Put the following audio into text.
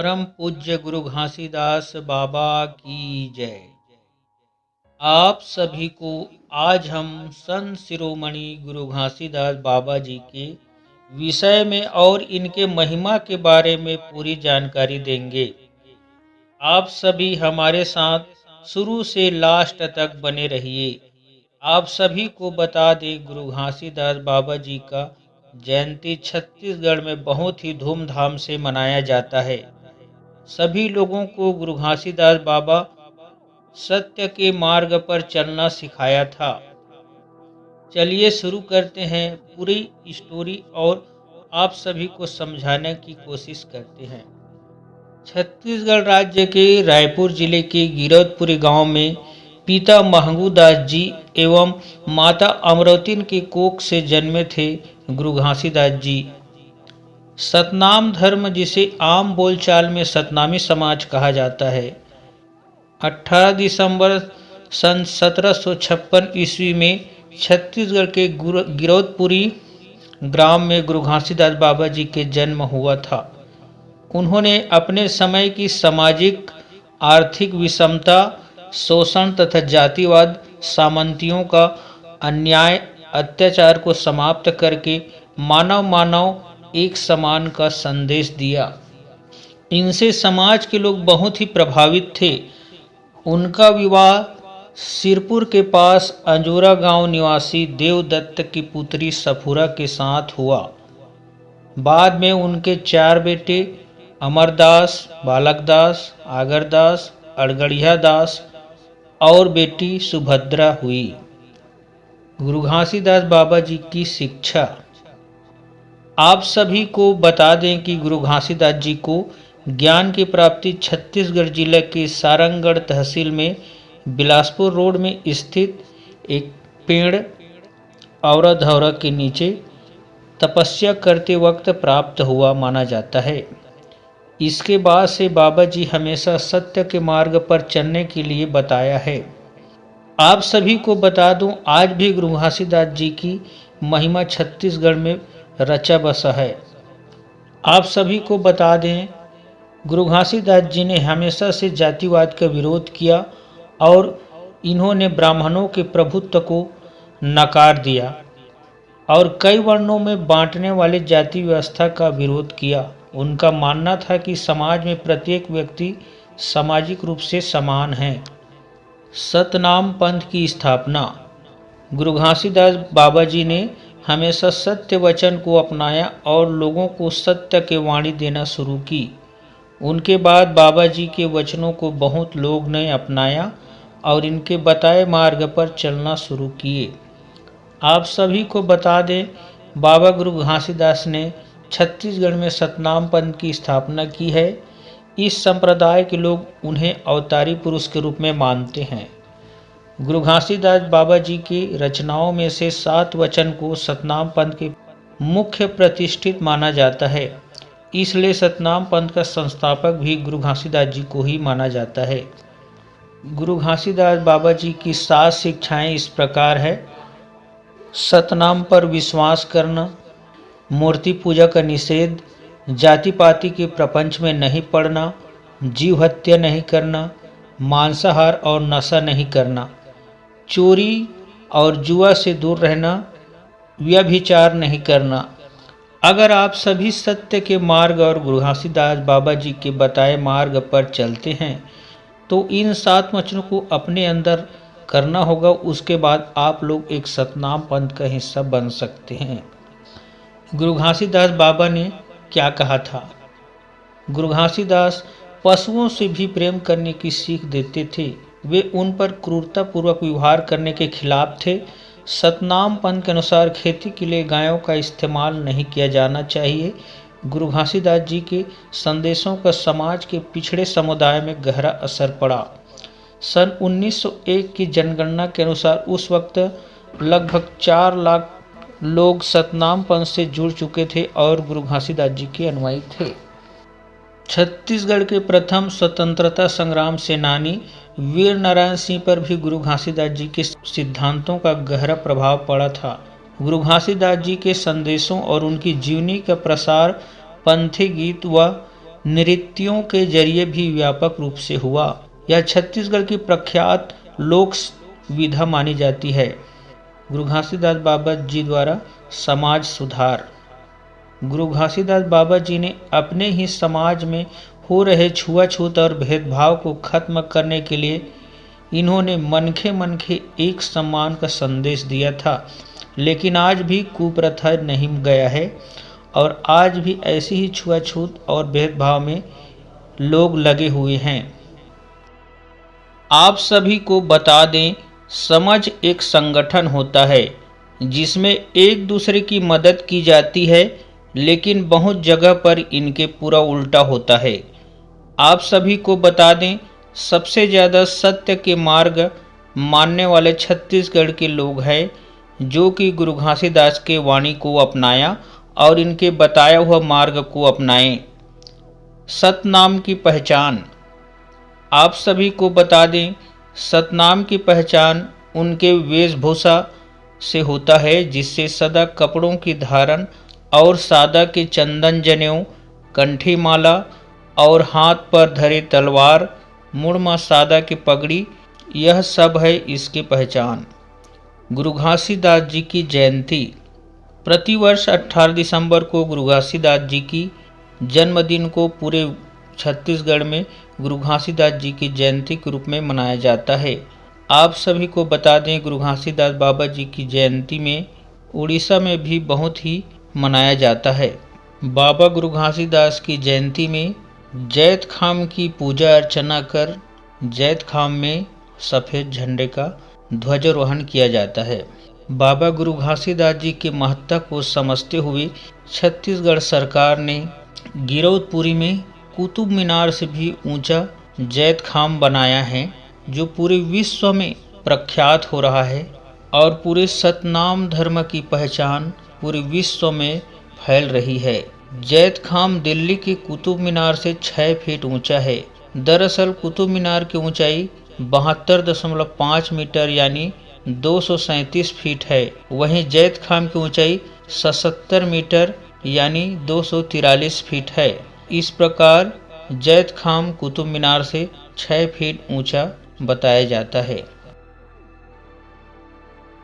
परम पूज्य गुरु घासीदास बाबा की जय। आप सभी को आज हम संत शिरोमणि गुरु घासीदास बाबा जी के विषय में और इनके महिमा के बारे में पूरी जानकारी देंगे। आप सभी हमारे साथ शुरू से लास्ट तक बने रहिए। आप सभी को बता दें, गुरु घासीदास बाबा जी का जयंती छत्तीसगढ़ में बहुत ही धूमधाम से मनाया जाता है। सभी लोगों को गुरु घासीदास बाबा सत्य के मार्ग पर चलना सिखाया था। चलिए शुरू करते हैं पूरी स्टोरी और आप सभी को समझाने की कोशिश करते हैं। छत्तीसगढ़ राज्य के रायपुर जिले के गिरौदपुरी गांव में पिता महंगू दास जी एवं माता अमरवती के कोख से जन्मे थे गुरु घासीदास जी। सतनाम धर्म, जिसे आम बोलचाल में सतनामी समाज कहा जाता है, 18 दिसंबर सन 1756 ईस्वी में छत्तीसगढ़ के गिरौदपुरी ग्राम में गुरु घासीदास बाबा जी के जन्म हुआ था। उन्होंने अपने समय की सामाजिक आर्थिक विषमता, शोषण तथा जातिवाद, सामंतियों का अन्याय अत्याचार को समाप्त करके मानव एक समान का संदेश दिया। इनसे समाज के लोग बहुत ही प्रभावित थे। उनका विवाह सिरपुर के पास अंजोरा गांव निवासी देवदत्त की पुत्री सफूरा के साथ हुआ। बाद में उनके 4 बेटे अमरदास, बालकदास, आगरदास, अड़गड़िया दास और बेटी सुभद्रा हुई। गुरु घासीदास बाबा जी की शिक्षा। आप सभी को बता दें कि गुरु घासीदास जी को ज्ञान की प्राप्ति छत्तीसगढ़ जिले के सारंगढ़ तहसील में बिलासपुर रोड में स्थित एक पेड़ औरा के नीचे तपस्या करते वक्त प्राप्त हुआ माना जाता है। इसके बाद से बाबा जी हमेशा सत्य के मार्ग पर चलने के लिए बताया है। आप सभी को बता दूं, आज भी गुरु घासीदास जी की महिमा छत्तीसगढ़ में रचा बसा है। आप सभी को बता दें, गुरु घासीदास जी ने हमेशा से जातिवाद का विरोध किया और इन्होंने ब्राह्मणों के प्रभुत्व को नकार दिया और कई वर्णों में बांटने वाले जाति व्यवस्था का विरोध किया। उनका मानना था कि समाज में प्रत्येक व्यक्ति सामाजिक रूप से समान है। सतनाम पंथ की स्थापना। गुरु घासीदास बाबा जी ने हमेशा सत्य वचन को अपनाया और लोगों को सत्य के वाणी देना शुरू की। उनके बाद बाबा जी के वचनों को बहुत लोग ने अपनाया और इनके बताए मार्ग पर चलना शुरू किए। आप सभी को बता दें, बाबा गुरु घासीदास ने छत्तीसगढ़ में सतनाम पंथ की स्थापना की है। इस संप्रदाय के लोग उन्हें अवतारी पुरुष के रूप में मानते हैं। गुरु घासीदास बाबा जी की रचनाओं में से 7 वचन को सतनाम पंथ के मुख्य प्रतिष्ठित माना जाता है। इसलिए सतनाम पंथ का संस्थापक भी गुरु घासीदास जी को ही माना जाता है। गुरु घासीदास बाबा जी की 7 शिक्षाएं इस प्रकार है। सतनाम पर विश्वास करना, मूर्ति पूजा का निषेध, जाति पाति के प्रपंच में नहीं पड़ना, जीव हत्या नहीं करना, मांसाहार और नशा नहीं करना, चोरी और जुआ से दूर रहना, व्यभिचार नहीं करना। अगर आप सभी सत्य के मार्ग और गुरु घासीदास बाबा जी के बताए मार्ग पर चलते हैं तो इन 7 वचनों को अपने अंदर करना होगा। उसके बाद आप लोग एक सतनाम पंथ का हिस्सा बन सकते हैं। गुरु घासीदास बाबा ने क्या कहा था? गुरु घासीदास पशुओं से भी प्रेम करने की सीख देते थे। वे उन पर क्रूरतापूर्वक व्यवहार करने के खिलाफ थे। सतनाम पंथ के अनुसार खेती के लिए गायों का इस्तेमाल नहीं किया जाना चाहिए। गुरु घासीदास जी के संदेशों का समाज के पिछड़े समुदाय में गहरा असर पड़ा। सन 1901 की जनगणना के अनुसार उस वक्त लगभग 4 लाख लोग सतनाम पंथ से जुड़ चुके थे और गुरु घासीदास जी के अनुयायी थे। छत्तीसगढ़ के प्रथम स्वतंत्रता संग्राम सेनानी वीर नारायण सिंह पर भी गुरु घासीदास जी के सिद्धांतों का गहरा प्रभाव पड़ा था। गुरु घासीदास जी के संदेशों और उनकी जीवनी का प्रसार पंथी गीत व नृत्यों के जरिए भी व्यापक रूप से हुआ। यह छत्तीसगढ़ की प्रख्यात लोक विधा मानी जाती है। गुरु घासीदास बाबा जी द्वारा समाज सुधार। गुरु घासीदास बाबा जी ने अपने ही समाज में हो रहे छुआछूत और भेदभाव को खत्म करने के लिए इन्होंने मनखे मनखे एक सम्मान का संदेश दिया था। लेकिन आज भी कुप्रथा नहीं गया है और आज भी ऐसी ही छुआछूत और भेदभाव में लोग लगे हुए हैं। आप सभी को बता दें, समाज एक संगठन होता है जिसमें एक दूसरे की मदद की जाती है, लेकिन बहुत जगह पर इनके पूरा उल्टा होता है। आप सभी को बता दें, सबसे ज़्यादा सत्य के मार्ग मानने वाले छत्तीसगढ़ के लोग हैं, जो कि गुरु घासीदास के वाणी को अपनाया और इनके बताया हुआ मार्ग को अपनाएं। सतनाम की पहचान। आप सभी को बता दें, सतनाम की पहचान उनके वेशभूषा से होता है, जिससे सदा कपड़ों की धारण और सादा के चंदन जनेऊ, कंठी माला और हाथ पर धरे तलवार, मुड़ में सादा की पगड़ी, यह सब है इसकी पहचान। गुरु घासीदास जी की जयंती। प्रतिवर्ष 18 दिसंबर को गुरु घासीदास जी की जन्मदिन को पूरे छत्तीसगढ़ में गुरु घासीदास जी की जयंती के रूप में मनाया जाता है। आप सभी को बता दें, गुरु घासीदास बाबा जी की जयंती में उड़ीसा में भी बहुत ही मनाया जाता है। बाबा गुरु घासीदास की जयंती में जैत खाम की पूजा अर्चना कर जैत खाम में सफ़ेद झंडे का ध्वजारोहण किया जाता है। बाबा गुरु घासीदास जी के महत्ता को समझते हुए छत्तीसगढ़ सरकार ने गिरौदपुरी में कुतुब मीनार से भी ऊंचा जैत खाम बनाया है, जो पूरे विश्व में प्रख्यात हो रहा है और पूरे सतनाम धर्म की पहचान पूरे विश्व में फैल रही है। जैत खाम दिल्ली के कुतुब मीनार से 6 फीट ऊंचा है। दरअसल कुतुब मीनार की ऊंचाई 72.5 मीटर यानी 237 फीट है। वहीं जैत खाम की ऊंचाई 77 मीटर यानी 243 फीट है। इस प्रकार जैत खाम कुतुब मीनार से 6 फीट ऊंचा बताया जाता है।